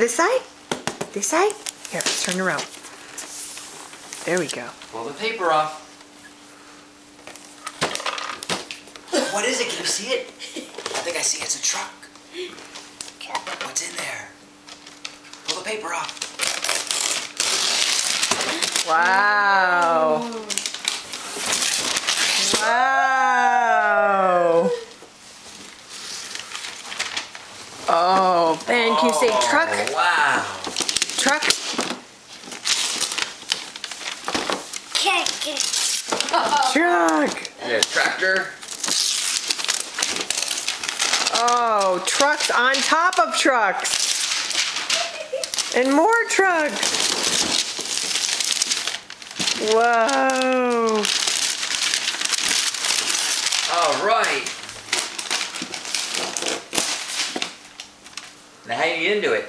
this side? This side? Here, let's turn around. There we go. Pull the paper off. What is it? Can you see it? I think I see it's a truck. What's in there? Pull the paper off. Wow. Wow. Oh, Ben, can you say truck? Wow. Truck? Truck. Yeah, tractor. Oh, trucks on top of trucks. And more trucks. Whoa. All right. Now how do you get into it?